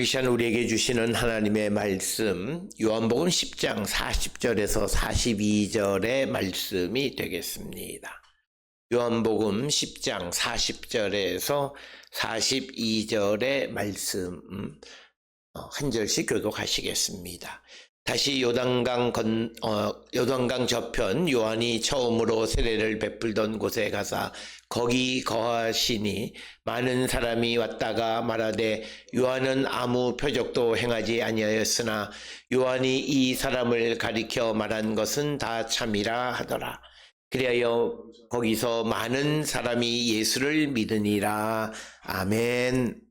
시간 우리에게 주시는 하나님의 말씀, 요한복음 10장 40절에서 42절의 말씀이 되겠습니다. 요한복음 10장 40절에서 42절의 말씀 한 절씩 교독하시겠습니다. 다시 요단강 저편 요한이 처음으로 세례를 베풀던 곳에 가사 거기 거하시니 많은 사람이 왔다가 말하되 요한은 아무 표적도 행하지 아니하였으나 요한이 이 사람을 가리켜 말한 것은 다 참이라 하더라. 그리하여 거기서 많은 사람이 예수를 믿으니라. 아멘.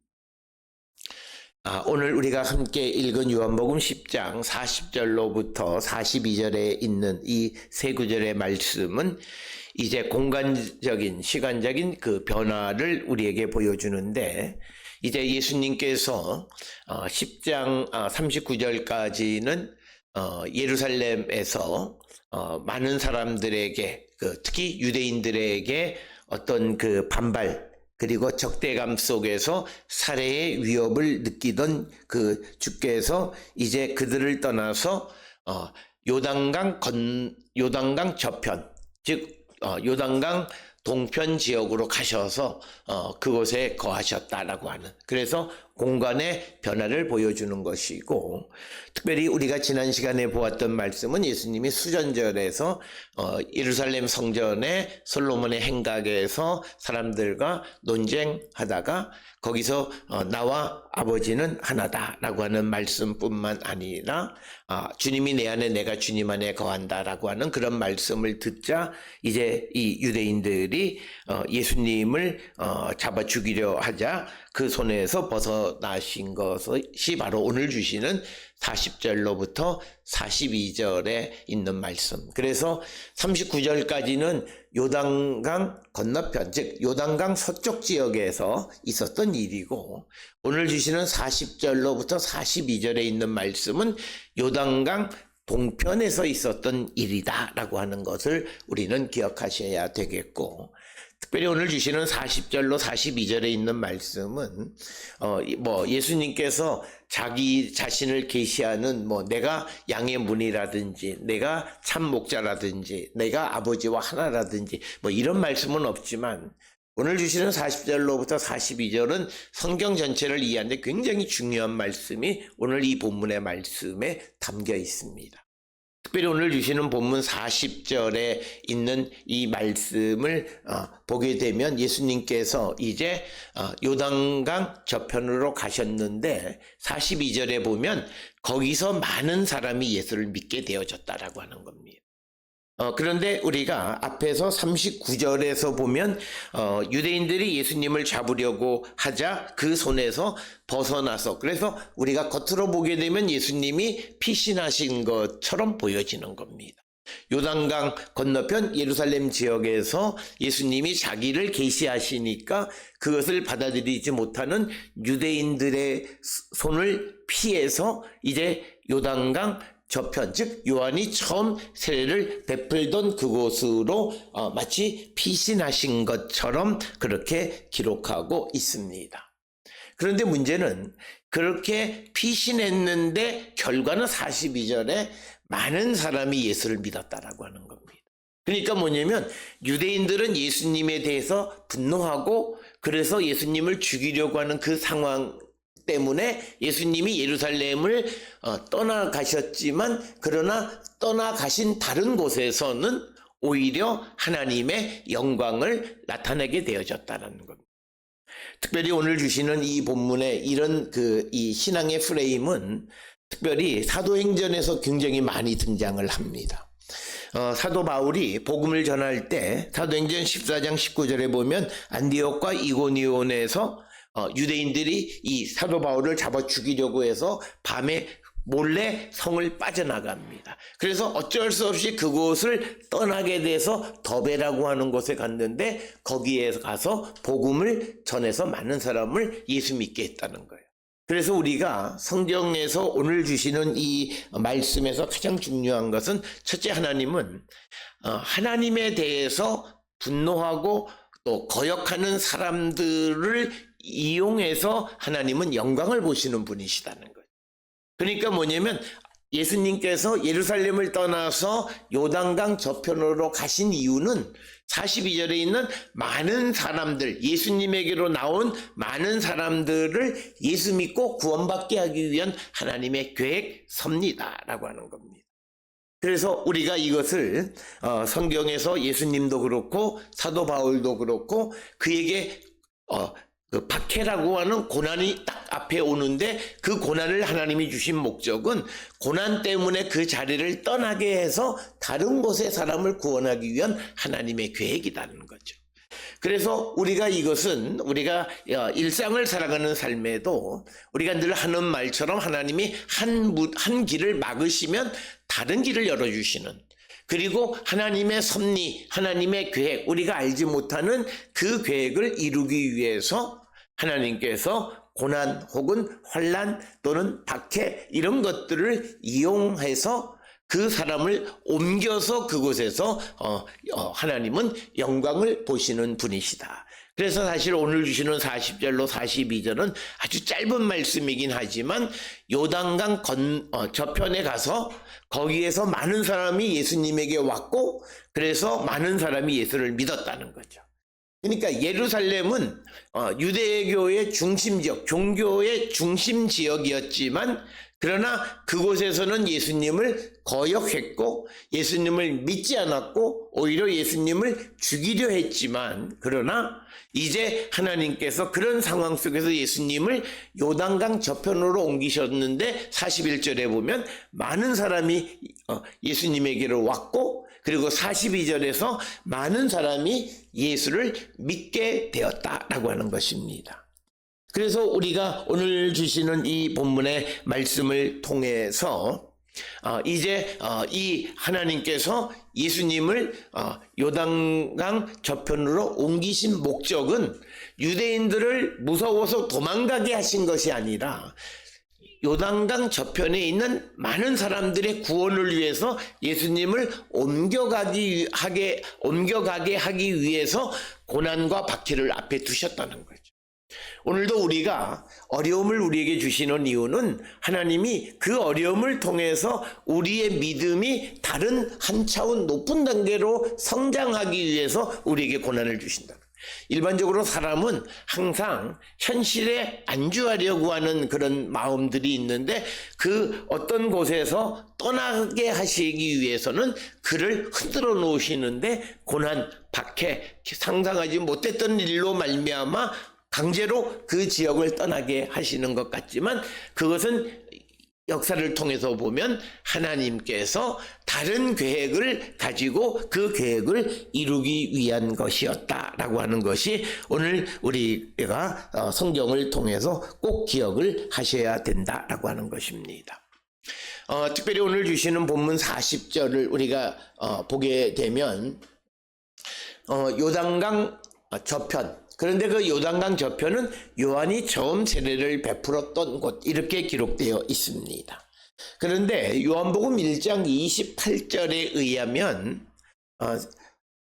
오늘 우리가 함께 읽은 요한복음 10장 40절로부터 42절에 있는 이 세 구절의 말씀은 이제 공간적인, 시간적인 그 변화를 우리에게 보여주는데, 이제 예수님께서 10장 39절까지는 예루살렘에서 많은 사람들에게, 특히 유대인들에게 어떤 그 반발, 그리고 적대감 속에서 살해의 위협을 느끼던 그 주께서 이제 그들을 떠나서 요단강 저편, 즉 요단강 동편 지역으로 가셔서 그곳에 거하셨다라고 하는, 그래서 공간의 변화를 보여주는 것이고, 특별히 우리가 지난 시간에 보았던 말씀은 예수님이 수전절에서 예루살렘 성전의 솔로몬의 행각에서 사람들과 논쟁하다가 거기서 나와 아버지는 하나다라고 하는 말씀뿐만 아니라 주님이 내 안에 내가 주님 안에 거한다라고 하는 그런 말씀을 듣자 이제 이 유대인들이 예수님을 잡아 죽이려 하자 그 손에서 벗어나신 것이 바로 오늘 주시는 40절로부터 42절에 있는 말씀. 그래서 39절까지는 요단강 건너편, 즉 요단강 서쪽 지역에서 있었던 일이고, 오늘 주시는 40절로부터 42절에 있는 말씀은 요단강 동편에서 있었던 일이다라고 하는 것을 우리는 기억하셔야 되겠고, 특별히 오늘 주시는 40절로 42절에 있는 말씀은 예수님께서 자기 자신을 계시하는 내가 양의 문이라든지 내가 참 목자라든지 내가 아버지와 하나라든지 이런 말씀은 없지만, 오늘 주시는 40절로부터 42절은 성경 전체를 이해하는데 굉장히 중요한 말씀이 오늘 이 본문의 말씀에 담겨 있습니다. 특별히 오늘 주시는 본문 40절에 있는 이 말씀을 보게 되면 예수님께서 이제 요단강 저편으로 가셨는데 42절에 보면 거기서 많은 사람이 예수를 믿게 되어졌다라고 하는 겁니다. 그런데 우리가 앞에서 39절에서 보면 유대인들이 예수님을 잡으려고 하자 그 손에서 벗어나서, 그래서 우리가 겉으로 보게 되면 예수님이 피신하신 것처럼 보여지는 겁니다. 요단강 건너편 예루살렘 지역에서 예수님이 자기를 계시하시니까 그것을 받아들이지 못하는 유대인들의 손을 피해서 이제 요단강 저편, 즉 요한이 처음 세례를 베풀던 그곳으로 마치 피신하신 것처럼 그렇게 기록하고 있습니다. 그런데 문제는 그렇게 피신했는데 결과는 42절에 많은 사람이 예수를 믿었다라고 하는 겁니다. 그러니까 뭐냐면 유대인들은 예수님에 대해서 분노하고 그래서 예수님을 죽이려고 하는 그 상황 때문에 예수님이 예루살렘을 떠나가셨지만, 그러나 떠나가신 다른 곳에서는 오히려 하나님의 영광을 나타내게 되어졌다는 겁니다. 특별히 오늘 주시는 이 본문의 이런 이 신앙의 프레임은 특별히 사도행전에서 굉장히 많이 등장을 합니다. 사도 바울이 복음을 전할 때 사도행전 14장 19절에 보면 안디옥과 이고니온에서 유대인들이 이 사도 바울을 잡아 죽이려고 해서 밤에 몰래 성을 빠져나갑니다. 그래서 어쩔 수 없이 그곳을 떠나게 돼서 더베라고 하는 곳에 갔는데 거기에 가서 복음을 전해서 많은 사람을 예수 믿게 했다는 거예요. 그래서 우리가 성경에서 오늘 주시는 이 말씀에서 가장 중요한 것은, 첫째, 하나님은 하나님에 대해서 분노하고 또 거역하는 사람들을 이용해서 하나님은 영광을 보시는 분이시다는 거예요. 그러니까 뭐냐면 예수님께서 예루살렘을 떠나서 요단강 저편으로 가신 이유는 42절에 있는 많은 사람들, 예수님에게로 나온 많은 사람들을 예수 믿고 구원받게 하기 위한 하나님의 계획섭니다라고 하는 겁니다. 그래서 우리가 이것을 성경에서 예수님도 그렇고 사도 바울도 그렇고 그에게 그 박해라고 하는 고난이 딱 앞에 오는데 그 고난을 하나님이 주신 목적은 고난 때문에 그 자리를 떠나게 해서 다른 곳의 사람을 구원하기 위한 하나님의 계획이라는 거죠. 그래서 우리가 이것은 우리가 일상을 살아가는 삶에도 우리가 늘 하는 말처럼 하나님이 한 길을 막으시면 다른 길을 열어주시는, 그리고 하나님의 섭리, 하나님의 계획, 우리가 알지 못하는 그 계획을 이루기 위해서 하나님께서 고난 혹은 환난 또는 박해 이런 것들을 이용해서 그 사람을 옮겨서 그곳에서 하나님은 영광을 보시는 분이시다. 그래서 사실 오늘 주시는 40절로 42절은 아주 짧은 말씀이긴 하지만 요단강 저편에 가서 거기에서 많은 사람이 예수님에게 왔고 그래서 많은 사람이 예수를 믿었다는 거죠. 그러니까 예루살렘은 유대교의 중심지역, 종교의 중심지역이었지만 그러나 그곳에서는 예수님을 거역했고 예수님을 믿지 않았고 오히려 예수님을 죽이려 했지만 그러나 이제 하나님께서 그런 상황 속에서 예수님을 요단강 저편으로 옮기셨는데 41절에 보면 많은 사람이 예수님에게로 왔고 그리고 42절에서 많은 사람이 예수를 믿게 되었다라고 하는 것입니다. 그래서 우리가 오늘 주시는 이 본문의 말씀을 통해서 이제 이 하나님께서 예수님을 요단강 저편으로 옮기신 목적은 유대인들을 무서워서 도망가게 하신 것이 아니라 요단강 저편에 있는 많은 사람들의 구원을 위해서 예수님을 옮겨가게 하기 위해서 고난과 박해를 앞에 두셨다는 거죠. 오늘도 우리가 어려움을 우리에게 주시는 이유는 하나님이 그 어려움을 통해서 우리의 믿음이 다른 한 차원 높은 단계로 성장하기 위해서 우리에게 고난을 주신다. 일반적으로 사람은 항상 현실에 안주하려고 하는 그런 마음들이 있는데 그 어떤 곳에서 떠나게 하시기 위해서는 그를 흔들어 놓으시는데 고난, 박해, 상상하지 못했던 일로 말미암아 강제로 그 지역을 떠나게 하시는 것 같지만 그것은 역사를 통해서 보면 하나님께서 다른 계획을 가지고 그 계획을 이루기 위한 것이었다라고 하는 것이 오늘 우리가 성경을 통해서 꼭 기억을 하셔야 된다라고 하는 것입니다. 특별히 오늘 주시는 본문 40절을 우리가 보게 되면 요단강 저편, 그런데 그 요단강 저편은 요한이 처음 세례를 베풀었던 곳 이렇게 기록되어 있습니다. 그런데 요한복음 1장 28절에 의하면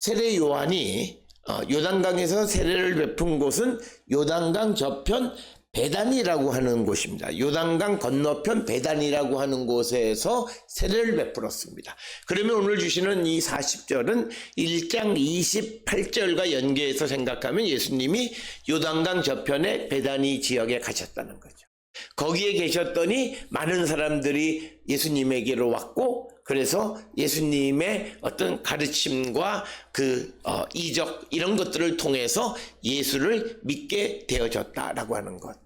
세례 요한이 요단강에서 세례를 베푼 곳은 요단강 저편 베단이라고 하는 곳입니다. 요단강 건너편 베단이라고 하는 곳에서 세례를 베풀었습니다. 그러면 오늘 주시는 이 40절은 1장 28절과 연계해서 생각하면 예수님이 요단강 저편의 베다니 지역에 가셨다는 거죠. 거기에 계셨더니 많은 사람들이 예수님에게로 왔고 그래서 예수님의 어떤 가르침과 그 이적 이런 것들을 통해서 예수를 믿게 되어졌다라고 하는 것.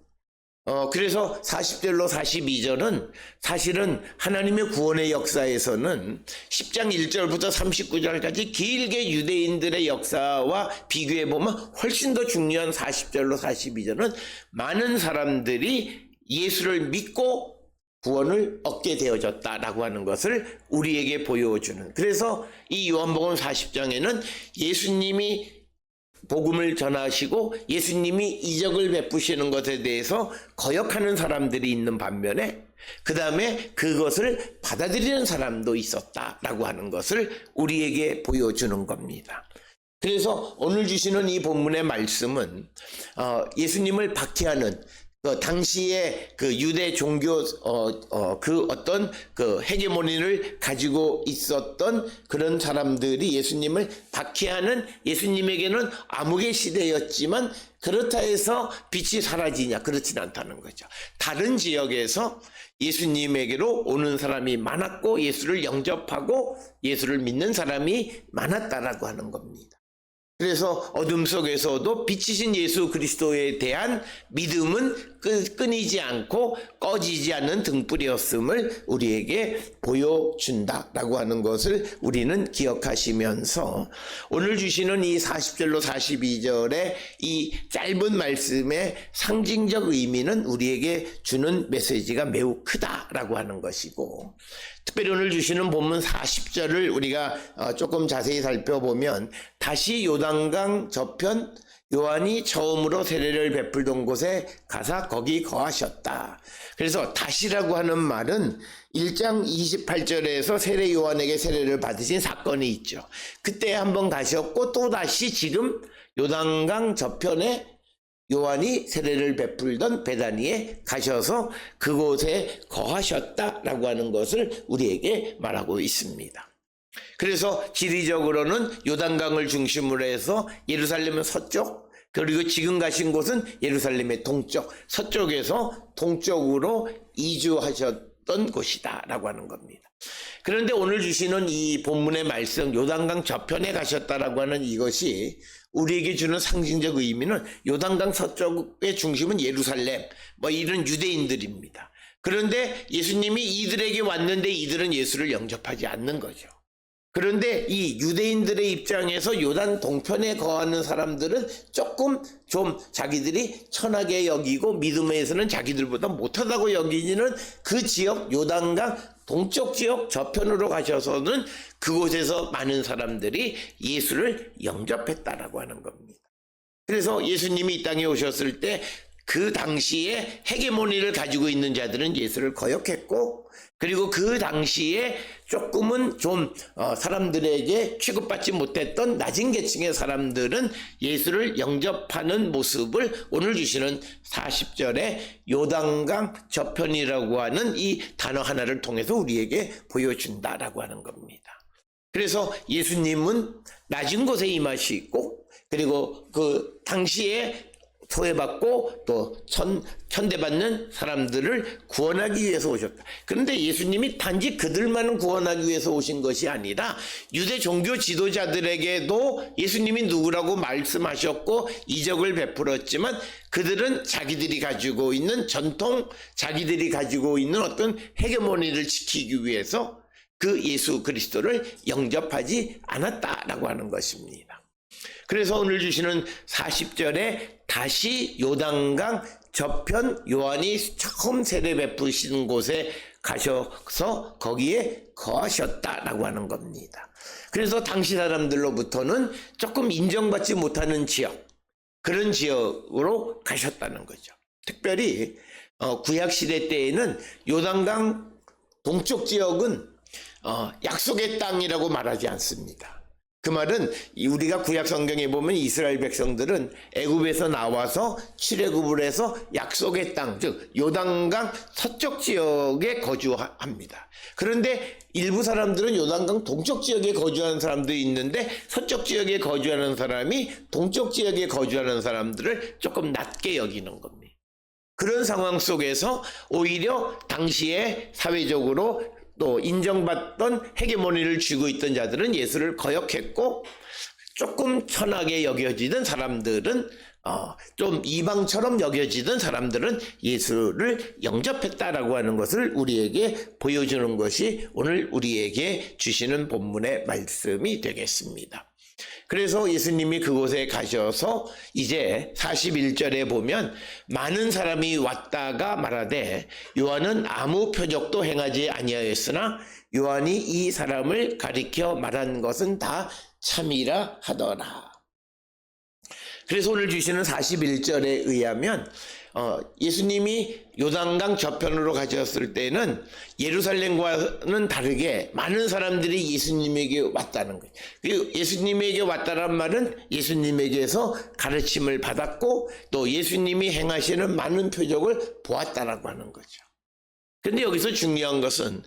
그래서 40절로 42절은 사실은 하나님의 구원의 역사에서는 10장 1절부터 39절까지 길게 유대인들의 역사와 비교해 보면 훨씬 더 중요한 40절로 42절은 많은 사람들이 예수를 믿고 구원을 얻게 되어졌다라고 하는 것을 우리에게 보여주는, 그래서 이 요한복음 40장에는 예수님이 복음을 전하시고 예수님이 이적을 베푸시는 것에 대해서 거역하는 사람들이 있는 반면에 그 다음에 그것을 받아들이는 사람도 있었다라고 하는 것을 우리에게 보여주는 겁니다. 그래서 오늘 주시는 이 본문의 말씀은 예수님을 박해하는 그 당시에 그 유대 종교 그 어떤 그 헤게모니를 가지고 있었던 그런 사람들이 예수님을 박해하는, 예수님에게는 암흑의 시대였지만 그렇다 해서 빛이 사라지냐, 그렇진 않다는 거죠. 다른 지역에서 예수님에게로 오는 사람이 많았고 예수를 영접하고 예수를 믿는 사람이 많았다라고 하는 겁니다. 그래서 어둠 속에서도 빛이신 예수 그리스도에 대한 믿음은 끊이지 않고 꺼지지 않는 등불이었음을 우리에게 보여준다라고 하는 것을 우리는 기억하시면서 오늘 주시는 이 40절로 42절의 이 짧은 말씀의 상징적 의미는 우리에게 주는 메시지가 매우 크다라고 하는 것이고, 특별히 오늘 주시는 본문 40절을 우리가 조금 자세히 살펴보면 다시 요단강 저편 요한이 처음으로 세례를 베풀던 곳에 가사 거기 거하셨다. 그래서 다시라고 하는 말은 1장 28절에서 세례 요한에게 세례를 받으신 사건이 있죠. 그때 한번 가셨고 또 다시 지금 요단강 저편에 요한이 세례를 베풀던 베다니에 가셔서 그곳에 거하셨다라고 하는 것을 우리에게 말하고 있습니다. 그래서 지리적으로는 요단강을 중심으로 해서 예루살렘의 서쪽, 그리고 지금 가신 곳은 예루살렘의 동쪽, 서쪽에서 동쪽으로 이주하셨던 곳이다라고 하는 겁니다. 그런데 오늘 주시는 이 본문의 말씀, 요단강 저편에 가셨다라고 하는 이것이 우리에게 주는 상징적 의미는 요단강 서쪽의 중심은 예루살렘, 이런 유대인들입니다. 그런데 예수님이 이들에게 왔는데 이들은 예수를 영접하지 않는 거죠. 그런데 이 유대인들의 입장에서 요단 동편에 거하는 사람들은 조금 좀 자기들이 천하게 여기고 믿음에서는 자기들보다 못하다고 여기는 그 지역 요단강 동쪽 지역 저편으로 가셔서는 그곳에서 많은 사람들이 예수를 영접했다라고 하는 겁니다. 그래서 예수님이 이 땅에 오셨을 때 그 당시에 헤게모니를 가지고 있는 자들은 예수를 거역했고, 그리고 그 당시에 조금은 좀 사람들에게 취급받지 못했던 낮은 계층의 사람들은 예수를 영접하는 모습을 오늘 주시는 40절에 요단강 저편이라고 하는 이 단어 하나를 통해서 우리에게 보여준다라고 하는 겁니다. 그래서 예수님은 낮은 곳에 임하시고, 그리고 그 당시에 소외받고 또 천대받는 사람들을 구원하기 위해서 오셨다. 그런데 예수님이 단지 그들만을 구원하기 위해서 오신 것이 아니라 유대 종교 지도자들에게도 예수님이 누구라고 말씀하셨고 이적을 베풀었지만 그들은 자기들이 가지고 있는 전통, 자기들이 가지고 있는 어떤 헤게모니를 지키기 위해서 그 예수 그리스도를 영접하지 않았다라고 하는 것입니다. 그래서 오늘 주시는 40절에 다시 요단강 저편 요한이 처음 세례 베푸시는 곳에 가셔서 거기에 거하셨다라고 하는 겁니다. 그래서 당시 사람들로부터는 조금 인정받지 못하는 지역, 그런 지역으로 가셨다는 거죠. 특별히 구약시대 때에는 요단강 동쪽 지역은 약속의 땅이라고 말하지 않습니다. 그 말은 우리가 구약 성경에 보면 이스라엘 백성들은 애굽에서 나와서 출애굽을 해서 약속의 땅, 즉 요단강 서쪽 지역에 거주합니다. 그런데 일부 사람들은 요단강 동쪽 지역에 거주하는 사람도 있는데 서쪽 지역에 거주하는 사람이 동쪽 지역에 거주하는 사람들을 조금 낮게 여기는 겁니다. 그런 상황 속에서 오히려 당시에 사회적으로 또 인정받던 헤게모니를 쥐고 있던 자들은 예수를 거역했고, 조금 천하게 여겨지던 사람들은 좀 이방처럼 여겨지던 사람들은 예수를 영접했다라고 하는 것을 우리에게 보여주는 것이 오늘 우리에게 주시는 본문의 말씀이 되겠습니다. 그래서 예수님이 그곳에 가셔서 이제 41절에 보면 많은 사람이 왔다가 말하되 요한은 아무 표적도 행하지 아니하였으나 요한이 이 사람을 가리켜 말한 것은 다 참이라 하더라. 그래서 오늘 주시는 41절에 의하면 예수님이 요단강 저편으로 가셨을 때는 예루살렘과는 다르게 많은 사람들이 예수님에게 왔다는 거예요. 그리고 예수님에게 왔다는 말은 예수님에게서 가르침을 받았고 또 예수님이 행하시는 많은 표적을 보았다라고 하는 거죠. 그런데 여기서 중요한 것은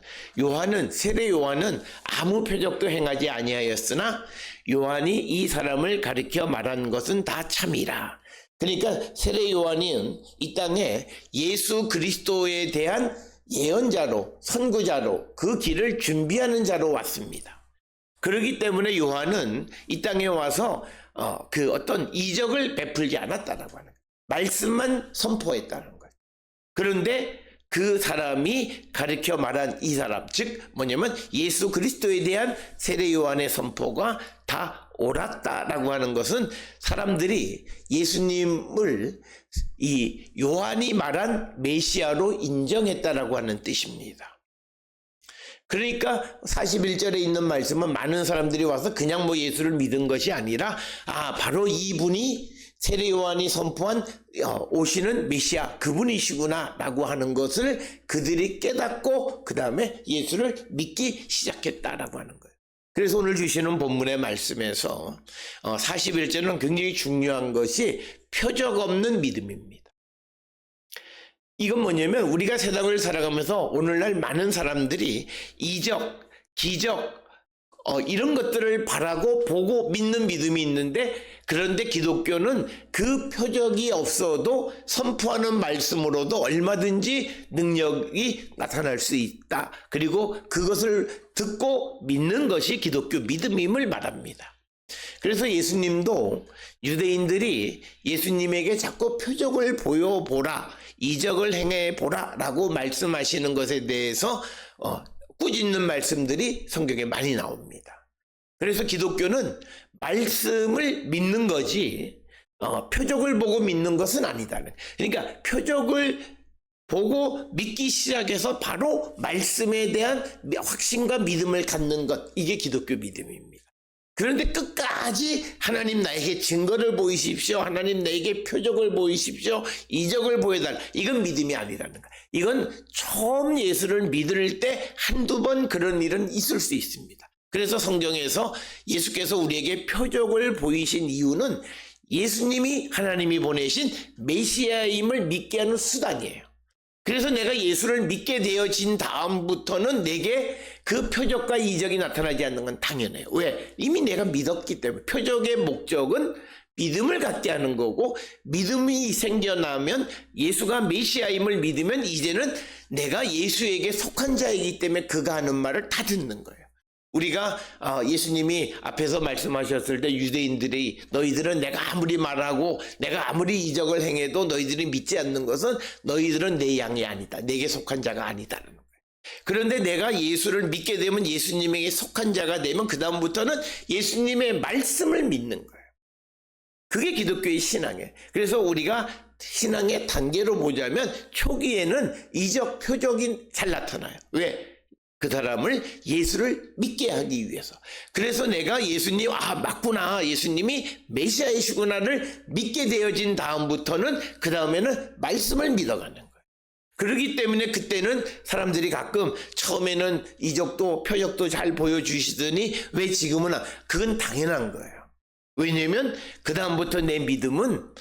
세례 요한은 아무 표적도 행하지 아니하였으나 요한이 이 사람을 가리켜 말한 것은 다 참이라. 그러니까 세례 요한은 이 땅에 예수 그리스도에 대한 예언자로, 선구자로 그 길을 준비하는 자로 왔습니다. 그렇기 때문에 요한은 이 땅에 와서 어떤 이적을 베풀지 않았다라고 하는 거예요. 말씀만 선포했다는 거예요. 그런데 그 사람이 가르쳐 말한 이 사람, 즉 뭐냐면 예수 그리스도에 대한 세례 요한의 선포가 다 옳았다라고 하는 것은 사람들이 예수님을 이 요한이 말한 메시아로 인정했다라고 하는 뜻입니다. 그러니까 41절에 있는 말씀은 많은 사람들이 와서 그냥 예수를 믿은 것이 아니라 바로 이분이 세례 요한이 선포한 오시는 메시아 그분이시구나 라고 하는 것을 그들이 깨닫고 그 다음에 예수를 믿기 시작했다라고 하는 거예요. 그래서 오늘 주시는 본문의 말씀에서 41절은 굉장히 중요한 것이 표적 없는 믿음입니다. 이건 뭐냐면 우리가 세상을 살아가면서 오늘날 많은 사람들이 이적, 기적 이런 것들을 바라고 보고 믿는 믿음이 있는데 그런데 기독교는 그 표적이 없어도 선포하는 말씀으로도 얼마든지 능력이 나타날 수 있다. 그리고 그것을 듣고 믿는 것이 기독교 믿음임을 말합니다. 그래서 예수님도 유대인들이 예수님에게 자꾸 표적을 보여보라, 이적을 행해보라 라고 말씀하시는 것에 대해서 꾸짖는 말씀들이 성경에 많이 나옵니다. 그래서 기독교는 말씀을 믿는 거지 표적을 보고 믿는 것은 아니다. 그러니까 표적을 보고 믿기 시작해서 바로 말씀에 대한 확신과 믿음을 갖는 것, 이게 기독교 믿음입니다. 그런데 끝까지 하나님 나에게 증거를 보이십시오, 하나님 나에게 표적을 보이십시오, 이적을 보여달라, 이건 믿음이 아니라는 거예요. 이건 처음 예수를 믿을 때 한두 번 그런 일은 있을 수 있습니다. 그래서 성경에서 예수께서 우리에게 표적을 보이신 이유는 예수님이 하나님이 보내신 메시아임을 믿게 하는 수단이에요. 그래서 내가 예수를 믿게 되어진 다음부터는 내게 그 표적과 이적이 나타나지 않는 건 당연해요. 왜? 이미 내가 믿었기 때문에. 표적의 목적은 믿음을 갖게 하는 거고, 믿음이 생겨나면 예수가 메시아임을 믿으면 이제는 내가 예수에게 속한 자이기 때문에 그가 하는 말을 다 듣는 거예요. 우리가 예수님이 앞에서 말씀하셨을 때 유대인들이 너희들은 내가 아무리 말하고 내가 아무리 이적을 행해도 너희들이 믿지 않는 것은 너희들은 내 양이 아니다, 내게 속한 자가 아니다라는 거예요. 그런데 내가 예수를 믿게 되면, 예수님에게 속한 자가 되면 그 다음부터는 예수님의 말씀을 믿는 거예요. 그게 기독교의 신앙이에요. 그래서 우리가 신앙의 단계로 보자면 초기에는 이적, 표적이 잘 나타나요. 왜? 그 사람을 예수를 믿게 하기 위해서. 그래서 내가 예수님, 맞구나, 예수님이 메시아이시구나를 믿게 되어진 다음부터는 그 다음에는 말씀을 믿어가는 거예요. 그렇기 때문에 그때는 사람들이 가끔 처음에는 이적도 표적도 잘 보여주시더니 왜 지금은 그건 당연한 거예요. 왜냐하면 그 다음부터 내 믿음은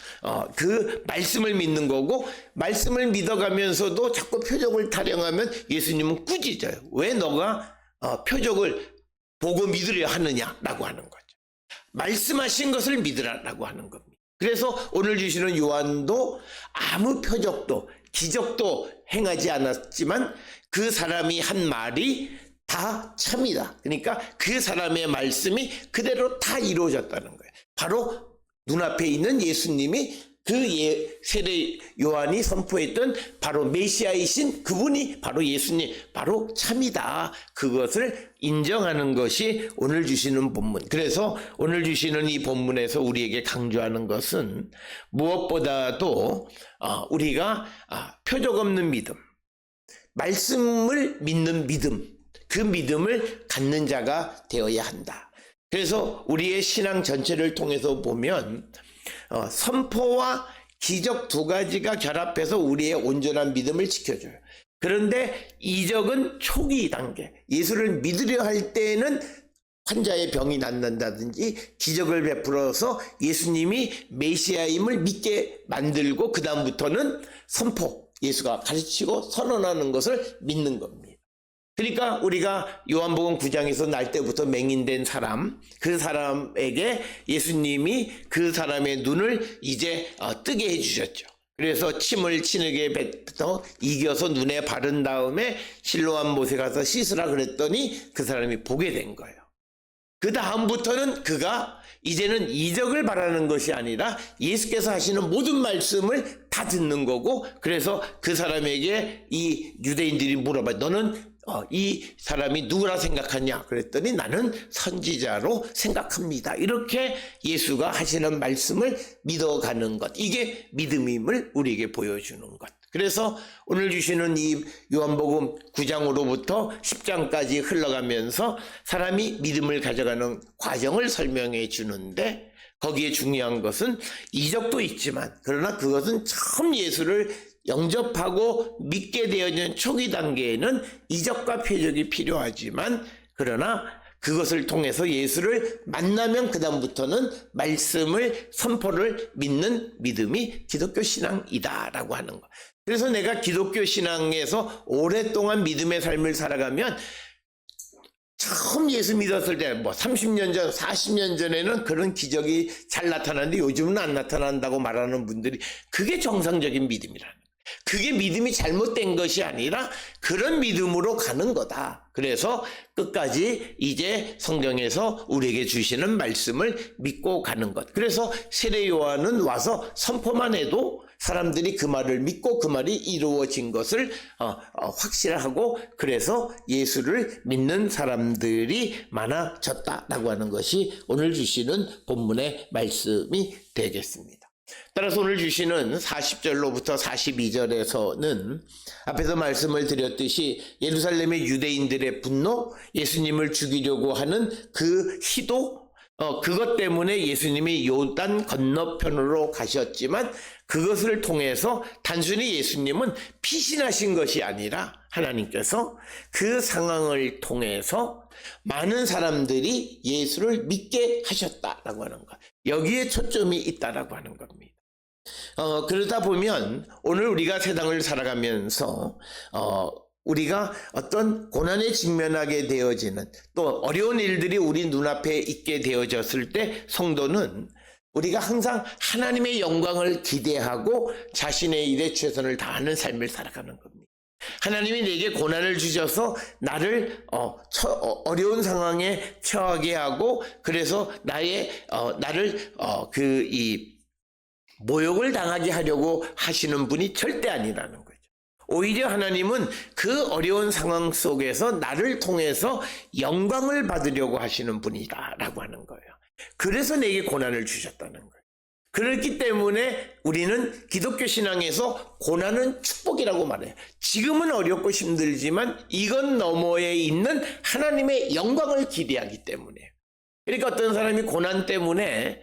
그 말씀을 믿는 거고, 말씀을 믿어가면서도 자꾸 표적을 타령하면 예수님은 꾸짖어요. 왜 너가 표적을 보고 믿으려 하느냐라고 하는 거죠. 말씀하신 것을 믿으라라고 하는 겁니다. 그래서 오늘 주시는 요한도 아무 표적도 기적도 행하지 않았지만 그 사람이 한 말이 다 참이다. 그러니까 그 사람의 말씀이 그대로 다 이루어졌다는 거예요. 바로 눈앞에 있는 예수님이 그 세례 요한이 선포했던 바로 메시아이신 그분이 바로 예수님, 바로 참이다. 그것을 인정하는 것이 오늘 주시는 본문. 그래서 오늘 주시는 이 본문에서 우리에게 강조하는 것은 무엇보다도 우리가 표적 없는 믿음, 말씀을 믿는 믿음, 그 믿음을 갖는 자가 되어야 한다. 그래서 우리의 신앙 전체를 통해서 보면 선포와 기적 두 가지가 결합해서 우리의 온전한 믿음을 지켜줘요. 그런데 이적은 초기 단계. 예수를 믿으려 할 때에는 환자의 병이 낫는다든지 기적을 베풀어서 예수님이 메시아임을 믿게 만들고 그 다음부터는 선포, 예수가 가르치고 선언하는 것을 믿는 겁니다. 그러니까 우리가 요한복음 9장에서 날 때부터 맹인된 사람, 그 사람에게 예수님이 그 사람의 눈을 이제 뜨게 해주셨죠. 그래서 침을 진흙에 뱉어 이겨서 눈에 바른 다음에 실로암 못에 가서 씻으라 그랬더니 그 사람이 보게 된 거예요. 그 다음부터는 그가 이제는 이적을 바라는 것이 아니라 예수께서 하시는 모든 말씀을 다 듣는 거고, 그래서 그 사람에게 이 유대인들이 물어봐요. 너는 이 사람이 누구라 생각하냐? 그랬더니 나는 선지자로 생각합니다. 이렇게 예수가 하시는 말씀을 믿어가는 것. 이게 믿음임을 우리에게 보여주는 것. 그래서 오늘 주시는 이 요한복음 9장으로부터 10장까지 흘러가면서 사람이 믿음을 가져가는 과정을 설명해 주는데, 거기에 중요한 것은 이적도 있지만, 그러나 그것은 처음 예수를 영접하고 믿게 되어진 초기 단계에는 이적과 표적이 필요하지만, 그러나 그것을 통해서 예수를 만나면 그 다음부터는 말씀을 선포를 믿는 믿음이 기독교 신앙이다라고 하는 것. 그래서 내가 기독교 신앙에서 오랫동안 믿음의 삶을 살아가면, 처음 예수 믿었을 때 30년 전, 40년 전에는 그런 기적이 잘 나타나는데 요즘은 안 나타난다고 말하는 분들이, 그게 정상적인 믿음이라는 거예요. 그게 믿음이 잘못된 것이 아니라 그런 믿음으로 가는 거다. 그래서 끝까지 이제 성경에서 우리에게 주시는 말씀을 믿고 가는 것. 그래서 세례 요한은 와서 선포만 해도 사람들이 그 말을 믿고 그 말이 이루어진 것을 확실하고, 그래서 예수를 믿는 사람들이 많아졌다라고 하는 것이 오늘 주시는 본문의 말씀이 되겠습니다. 따라서 오늘 주시는 40절로부터 42절에서는 앞에서 말씀을 드렸듯이 예루살렘의 유대인들의 분노, 예수님을 죽이려고 하는 그 시도, 그것 때문에 예수님이 요단 건너편으로 가셨지만, 그것을 통해서 단순히 예수님은 피신하신 것이 아니라 하나님께서 그 상황을 통해서 많은 사람들이 예수를 믿게 하셨다라고 하는 것. 여기에 초점이 있다라고 하는 겁니다. 그러다 보면 오늘 우리가 세상을 살아가면서 우리가 어떤 고난에 직면하게 되어지는, 또 어려운 일들이 우리 눈앞에 있게 되어졌을 때 성도는 우리가 항상 하나님의 영광을 기대하고 자신의 일에 최선을 다하는 삶을 살아가는 겁니다. 하나님이 내게 고난을 주셔서 나를 어려운 상황에 처하게 하고, 그래서 나를 모욕을 당하게 하려고 하시는 분이 절대 아니라는 거죠. 오히려 하나님은 그 어려운 상황 속에서 나를 통해서 영광을 받으려고 하시는 분이다라고 하는 거예요. 그래서 내게 고난을 주셨다는 거예요. 그렇기 때문에 우리는 기독교 신앙에서 고난은 축복이라고 말해요. 지금은 어렵고 힘들지만 이건 너머에 있는 하나님의 영광을 기대하기 때문에. 그러니까 어떤 사람이 고난 때문에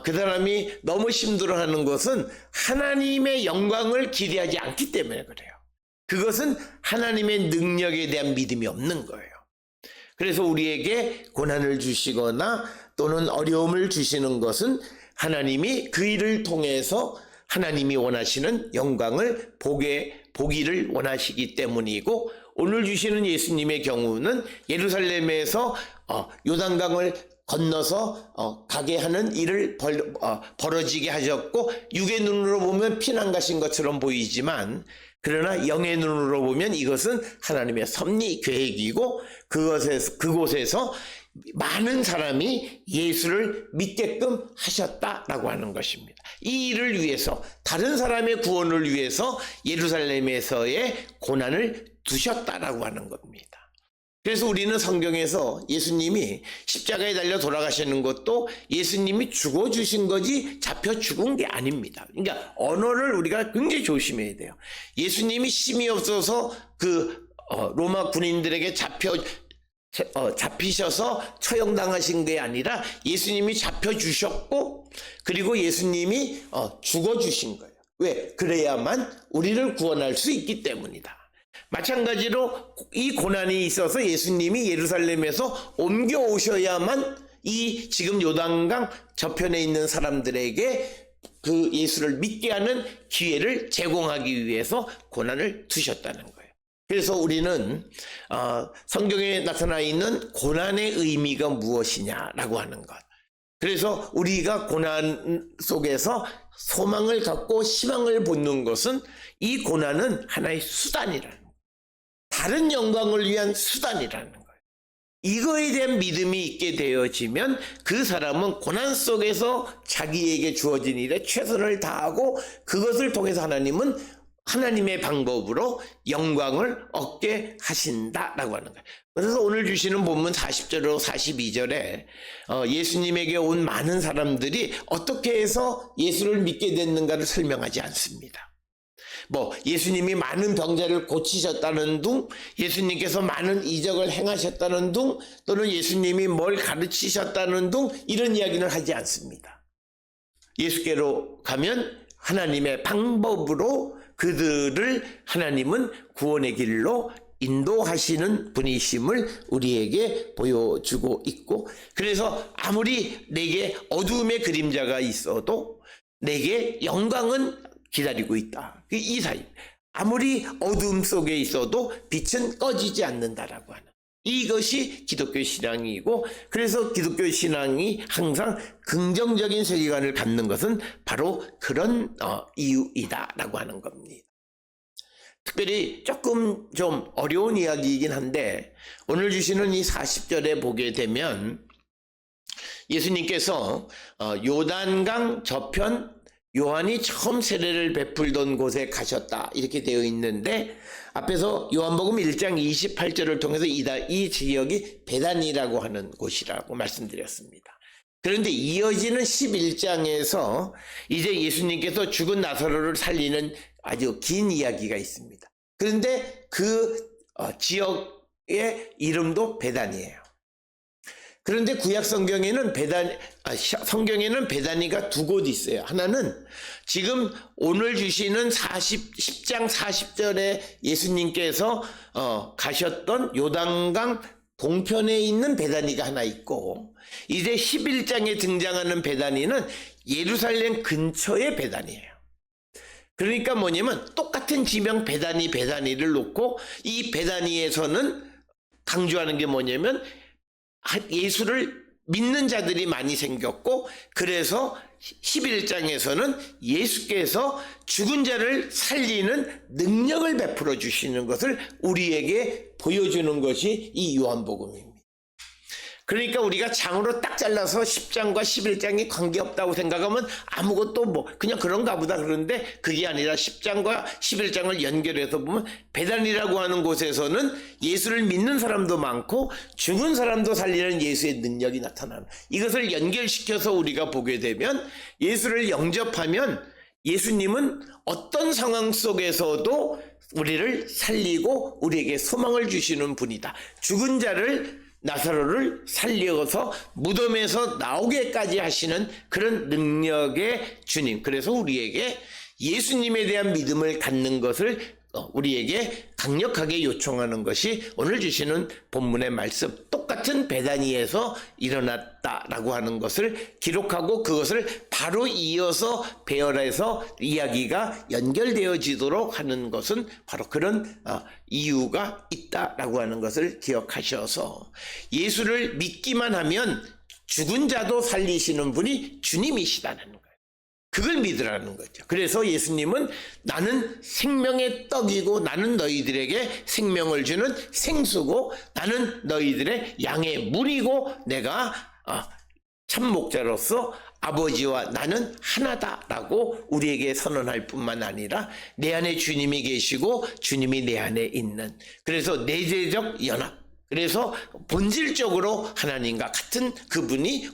그 사람이 너무 힘들어하는 것은 하나님의 영광을 기대하지 않기 때문에 그래요. 그것은 하나님의 능력에 대한 믿음이 없는 거예요. 그래서 우리에게 고난을 주시거나 또는 어려움을 주시는 것은 하나님이 그 일을 통해서 하나님이 원하시는 영광을 보기를 원하시기 때문이고, 오늘 주시는 예수님의 경우는 예루살렘에서 요단강을 건너서 가게 하는 일을 벌어지게 하셨고, 육의 눈으로 보면 피난 가신 것처럼 보이지만, 그러나 영의 눈으로 보면 이것은 하나님의 섭리 계획이고, 그곳에서 많은 사람이 예수를 믿게끔 하셨다라고 하는 것입니다. 이 일을 위해서, 다른 사람의 구원을 위해서 예루살렘에서의 고난을 두셨다라고 하는 겁니다. 그래서 우리는 성경에서 예수님이 십자가에 달려 돌아가시는 것도 예수님이 죽어주신 거지 잡혀 죽은 게 아닙니다. 그러니까 언어를 우리가 굉장히 조심해야 돼요. 예수님이 힘이 없어서 로마 군인들에게 잡혀 잡히셔서 처형당하신 게 아니라 예수님이 잡혀주셨고 그리고 예수님이 죽어주신 거예요. 왜? 그래야만 우리를 구원할 수 있기 때문이다. 마찬가지로 이 고난이 있어서 예수님이 예루살렘에서 옮겨오셔야만 이 지금 요단강 저편에 있는 사람들에게 그 예수를 믿게 하는 기회를 제공하기 위해서 고난을 두셨다는 거예요. 그래서 우리는 성경에 나타나 있는 고난의 의미가 무엇이냐라고 하는 것. 그래서 우리가 고난 속에서 소망을 갖고 희망을 돋는 것은 이 고난은 하나의 수단이라는 거예요. 다른 영광을 위한 수단이라는 거예요. 이거에 대한 믿음이 있게 되어지면 그 사람은 고난 속에서 자기에게 주어진 일에 최선을 다하고 그것을 통해서 하나님은 하나님의 방법으로 영광을 얻게 하신다라고 하는 거예요. 그래서 오늘 주시는 본문 40절로 42절에 예수님에게 온 많은 사람들이 어떻게 해서 예수를 믿게 됐는가를 설명하지 않습니다. 예수님이 많은 병자를 고치셨다는 둥, 예수님께서 많은 이적을 행하셨다는 둥, 또는 예수님이 뭘 가르치셨다는 둥, 이런 이야기는 하지 않습니다. 예수께로 가면 하나님의 방법으로 그들을 하나님은 구원의 길로 인도하시는 분이심을 우리에게 보여주고 있고, 그래서 아무리 내게 어두움의 그림자가 있어도 내게 영광은 기다리고 있다. 이 사이, 아무리 어두움 속에 있어도 빛은 꺼지지 않는다라고 하는, 이것이 기독교 신앙이고, 그래서 기독교 신앙이 항상 긍정적인 세계관을 갖는 것은 바로 그런 이유이다라고 하는 겁니다. 특별히 조금 좀 어려운 이야기이긴 한데, 오늘 주시는 이 40절에 보게 되면 예수님께서 요단강 저편 요한이 처음 세례를 베풀던 곳에 가셨다 이렇게 되어 있는데, 앞에서 요한복음 1장 28절을 통해서 이 지역이 베다니라고 하는 곳이라고 말씀드렸습니다. 그런데 이어지는 11장에서 이제 예수님께서 죽은 나사로를 살리는 아주 긴 이야기가 있습니다. 그런데 그 지역의 이름도 베다니예요. 그런데 구약 성경에는 성경에는 베다니가 두 곳 있어요. 하나는 지금 오늘 주시는 10장 40절에 예수님께서 가셨던 요단강 동편에 있는 베다니가 하나 있고, 이제 11장에 등장하는 베다니는 예루살렘 근처의 베다니예요. 그러니까 뭐냐면 똑같은 지명 베다니를 놓고 이 베다니에서는 강조하는 게 뭐냐면 예수를 믿는 자들이 많이 생겼고, 그래서 11장에서는 예수께서 죽은 자를 살리는 능력을 베풀어 주시는 것을 우리에게 보여주는 것이 이 요한복음입니다. 그러니까 우리가 장으로 딱 잘라서 10장과 11장이 관계없다고 생각하면 아무것도 그냥 그런가 보다, 그런데 그게 아니라 10장과 11장을 연결해서 보면 베단이라고 하는 곳에서는 예수를 믿는 사람도 많고 죽은 사람도 살리는 예수의 능력이 나타나는, 이것을 연결시켜서 우리가 보게 되면 예수를 영접하면 예수님은 어떤 상황 속에서도 우리를 살리고 우리에게 소망을 주시는 분이다. 죽은 자를, 나사로를 살려서 무덤에서 나오게까지 하시는 그런 능력의 주님. 그래서 우리에게 예수님에 대한 믿음을 갖는 것을 우리에게 강력하게 요청하는 것이 오늘 주시는 본문의 말씀, 똑같은 베다니에서 일어났다라고 하는 것을 기록하고 그것을 바로 이어서 배열해서 이야기가 연결되어지도록 하는 것은 바로 그런 이유가 있다라고 하는 것을 기억하셔서, 예수를 믿기만 하면 죽은 자도 살리시는 분이 주님이시다는 거예요. 그걸 믿으라는 거죠. 그래서 예수님은 나는 생명의 떡이고 나는 너희들에게 생명을 주는 생수고 나는 너희들의 양의 문이고 내가 참 목자로서 아버지와 나는 하나다라고 우리에게 선언할 뿐만 아니라 내 안에 주님이 계시고 주님이 내 안에 있는, 그래서 내재적 연합, 그래서 본질적으로 하나님과 같은 그분이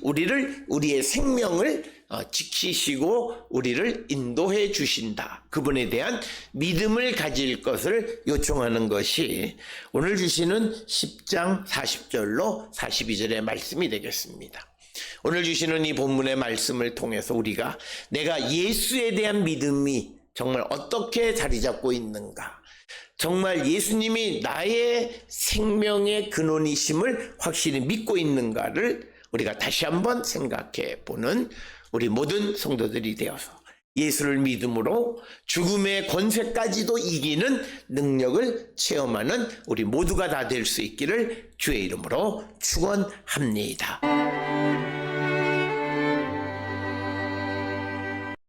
우리의 생명을 지키시고 우리를 인도해 주신다. 그분에 대한 믿음을 가질 것을 요청하는 것이 오늘 주시는 10장 40절로 42절의 말씀이 되겠습니다. 오늘 주시는 이 본문의 말씀을 통해서 우리가 내가 예수에 대한 믿음이 정말 어떻게 자리 잡고 있는가, 정말 예수님이 나의 생명의 근원이심을 확실히 믿고 있는가를 우리가 다시 한번 생각해 보는 우리 모든 성도들이 되어서 예수를 믿음으로 죽음의 권세까지도 이기는 능력을 체험하는 우리 모두가 다 될 수 있기를 주의 이름으로 축원합니다.